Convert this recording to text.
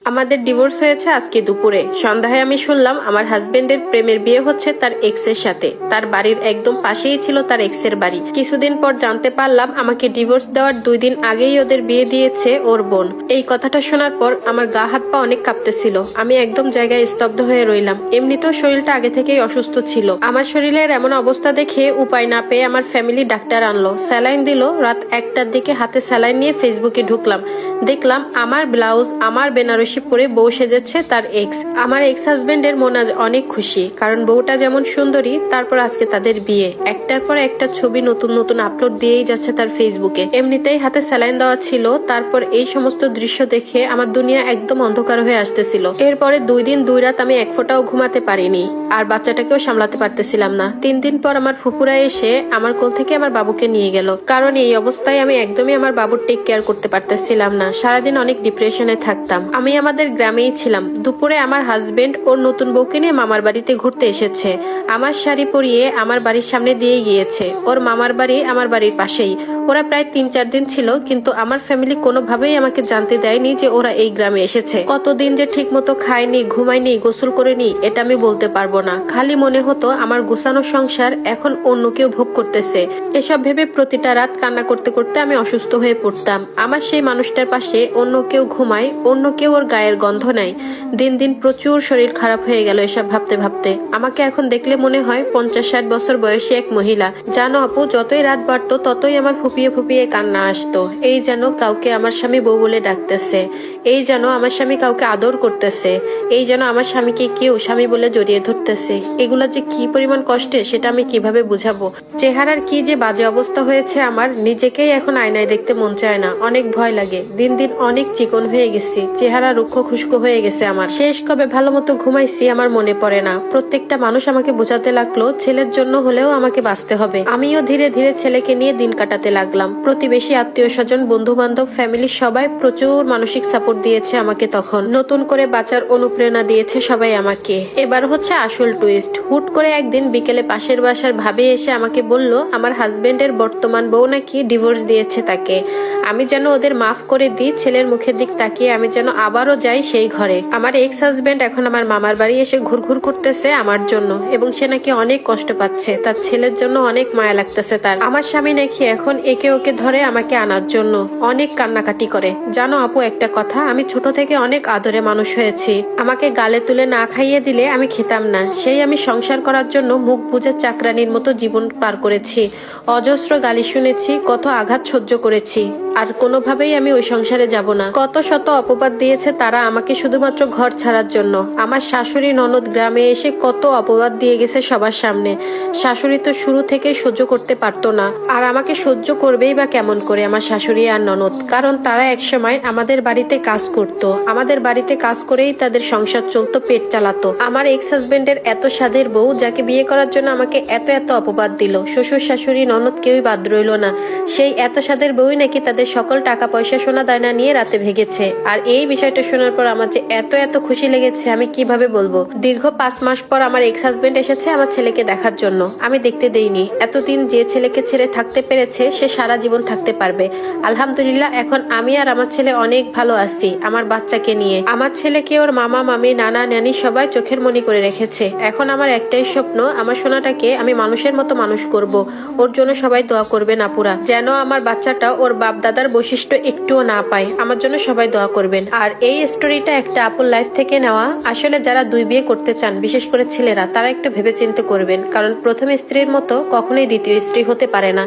আমাদের ডিভোর্স হয়েছে আজকে দুপুরে। সন্ধ্যায় আমি শুনলাম আমার হাজবেন্ডের প্রেমের বিয়ে হচ্ছে তার এক্সের সাথে। তার বাড়ির একদম পাশেই ছিল তার এক্সের বাড়ি। কিছুদিন পর জানতে পারলাম আমাকে ডিভোর্স দেওয়ার 2 দিন আগেই ওদের বিয়ে দিয়েছে ওর বোন। এই কথাটা শোনার পর আমার গা হাত পা অনেক কাঁপতেছিল। আমি একদম জায়গায় স্তব্ধ হয়ে রইলাম। এমনিতেও শরীরটা আগে থেকেই অসুস্থ ছিল। আমার শরীরের এমন অবস্থা দেখে উপায় না পেয়ে আমার ফ্যামিলি ডাক্তার আনলো, স্যালাইন দিল। রাত 1টার দিকে হাতে স্যালাইন নিয়ে ফেসবুকে ঢুকলাম। দেখলাম আমার ব্লাউজ, আমার বেনারসি পরে বউ সেজেছে তার এক্স। আমার এক্স হাজবেন্ডের মন আজ অনেক খুশি, কারণ বউটা যেমন সুন্দরী, তারপর আজকে তাদের বিয়ে। একটার পর একটা ছবি নতুন নতুন আপলোড দিয়েই যাচ্ছে তার ফেসবুকে। এমনিতেই হাতে স্যালাইন দেওয়া ছিল, তারপর এই সমস্ত দৃশ্য দেখে আমার দুনিয়া একদম অন্ধকার হয়ে আসতেছিল। এরপরে 2 দিন 2 রাত আমি এক ফোঁটাও ঘুমাতে পারিনি, আর বাচ্চাটাকেও সামলাতে পারতেছিলাম না। 3 দিন পর আমার ফুপুরা এসে আমার কোল থেকে আমার বাবুকে নিয়ে গেল, কারণ এই অবস্থায় আমি একদমই আমার বাবুর টেক কেয়ার করতে পারতেছিলাম না। সারাদিন অনেক ডিপ্রেশনে থাকতাম। আমি আমাদের গ্রামেই ছিলাম। দুপুরে আমার হাজবেন্ড ওর নতুন বউকে নিয়ে মামার বাড়িতে ঘুরতে এসেছে। আমার শাড়ি পরিয়ে আমার বাড়ির সামনে দিয়ে গিয়েছে। ওর মামার বাড়ি আমার বাড়ির পাশেই। ওরা প্রায় 3-4 দিন ছিল, কিন্তু আমার ফ্যামিলি কোনোভাবেই আমাকে জানতে দেয়নি যে ওরা এই গ্রামে এসেছে। কতদিন যে ঠিক মতো খায়নি, ঘুমায়নি, গোসল করেনি এটা আমি বলতে পারবো না। খালি মনে হতো আমার গোছানো সংসার এখন অন্য কেউ ভোগ করতেছে। এসব ভেবে প্রতিটা রাত কান্না করতে করতে আমি অসুস্থ হয়ে পড়তাম। আমার সেই মানুষটার পাশে অন্য কেউ ঘুমায়, অন্য কেউ ওর গায়ের গন্ধ নেয়। দিন দিন প্রচুর শরীর খারাপ হয়ে গেল এসব ভাবতে ভাবতে। আমাকে এখন দেখলে মনে হয় 50-60 বছর বয়সী এক মহিলা। জানো আপু, যতই রাত বাড়তো ততই আমার ফুপিয়ে ফুপিয়ে কান্না আসতো। এই যেন কাউকে আমার স্বামী বউ বলে ডাকতেছে, এই যেন আমার স্বামী কাউকে আদর করতেছে, এই যেন আমার স্বামীকে কেউ স্বামী বলে জড়িয়ে ধরতেছে। এগুলা যে কি পরিমাণ কষ্টে সেটা আমি কিভাবে বুঝাবো। চেহারার কি যে বাজে অবস্থা হয়েছে আমার, নিজেকেই এখন আয়নায় দেখতে মন চায় না, অনেক ভয় লাগে। দিন দিন অনেক চিকন হয়ে গেছি, চেহারা রুক্ষ খুস্কো হয়ে গেছে আমার। শেষ কবে ভালো মতো ঘুমাইছি আমার মনে পড়ে না। প্রত্যেকটা মানুষ আমাকে বোঝাতে লাগলো ছেলের জন্য হলেও আমাকে বাঁচতে হবে। আমিও ধীরে ধীরে ছেলেকে নিয়ে দিন কাটাতে লাগলাম। প্রতিবেশী, আত্মীয় স্বজন, বন্ধু বান্ধব, ফ্যামিলির সবাই প্রচুর মানসিক সাপোর্ট দিয়েছে আমাকে। তখন নতুন করে বাঁচার অনুপ্রেরণা দিয়েছে সবাই আমাকে। এবার হচ্ছে আসল টুইস্ট। হুট করে একদিন বিকেলে পাশের বাসার ভাবি এসে আমাকে বলল আমার হাজবেন্ডের বর্তমান বউ নাকি ডিভোর্স দিয়েছে তাকে। আমি যেন ওদের মাফ করে দিই। ছেলের মুখের দিক তাকিয়ে আমি যেন আবারও যাই সেই ঘরে। আমার এক্স হাজবেন্ড এখন আমার মামার বাড়ি এসে ঘুরঘুর করতেছে আমার জন্য, এবং সে নাকি অনেক কষ্ট পাচ্ছে। তার ছেলের জন্য অনেক মায়া লাগতেছে তার। আমার স্বামী নাকি এখন একে ওকে ধরে আমাকে আনার জন্য অনেক কান্নাকাটি করে। জানো আপু একটা কথা, আমি ছোট থেকে অনেক আদরে মানুষ হয়েছি। আমাকে গালে তুলে না খাইয়ে দিলে আমি খেতাম না। সেই আমি সংসার করার জন্য মুখ বুজে চাকরানির মতো জীবন পার করেছি। অজস্র গালি শুনেছি, কত আঘাত সহ্য করেছি, আর কোনোভাবেই আমি ওই সংসারে যাব না। কত শত অপবাদ দিয়েছে তারা আমাকে শুধুমাত্র ঘর ছাড়ার জন্য। আমার শাশুড়ি ননদ গ্রামে এসে কত অপবাদ দিয়ে গেছে সবার সামনে। শাশুড়ি তো শুরু থেকেই সহ্য করতে পারতো না, আর আমাকে সহ্য করবেই বা কেমন করে আমার শাশুড়ি আর ননদ, কারণ তারা একসময় আমাদের বাড়িতে কাজ করতো। আমাদের বাড়িতে কাজ করেই তাদের সংসার চলতো, পেট চালাতো। আমার এক্স হাজবেন্ডের এত স্বাদের বউ, যাকে বিয়ে করার জন্য আমাকে এত এত অপবাদ দিল। শ্বশুর শাশুড়ি ননদ কেউই বাদ রইল না। সেই এত স্বাদের বউই নাকি তাদের সকল টাকা পয়সা সোনা দায়না নিয়ে রাতে ভেগেছে। আর এই বিষয়টা শোনার পর আমার যে এত এত খুশি লেগেছে আমি কিভাবে বলবো। দীর্ঘ 5 মাস পর আমার এক্স হাজবেন্ড এসেছে আমার ছেলেকে দেখার জন্য। আমি দেখতে দেইনি। এতদিন যে ছেলেকে ছেড়ে থাকতে পেরেছে সে সারা জীবন থাকতে পারবে। আলহামদুলিল্লাহ, এখন আমি আর আমার ছেলে অনেক ভালো আছি আমার বাচ্চাকে নিয়ে। আমার ছেলেকে ওর মামা মামি নানা নানি সবাই চোখের মনি করে রেখেছে। এখন আমার একটাই স্বপ্ন, আমার সোনাটাকে আমি মানুষের মতো মানুষ করব। ওর জন্য সবাই দোয়া করবেন আপুরা, যেন আমার বাচ্চাটা ওর বাপ দাদার বৈশিষ্ট্য একটুও না পায়। আমার জন্য সবাই দোয়া করবেন। আর এই স্টোরিটা একটা আপুর লাইফ থেকে নেওয়া। আসলে যারা 2 বিয়ে করতে চান, বিশেষ করে ছেলেরা, তারা একটু ভেবেচিন্তে করবেন, কারণ প্রথম স্ত্রীর মতো কখনোই দ্বিতীয় স্ত্রী হতে পারে না।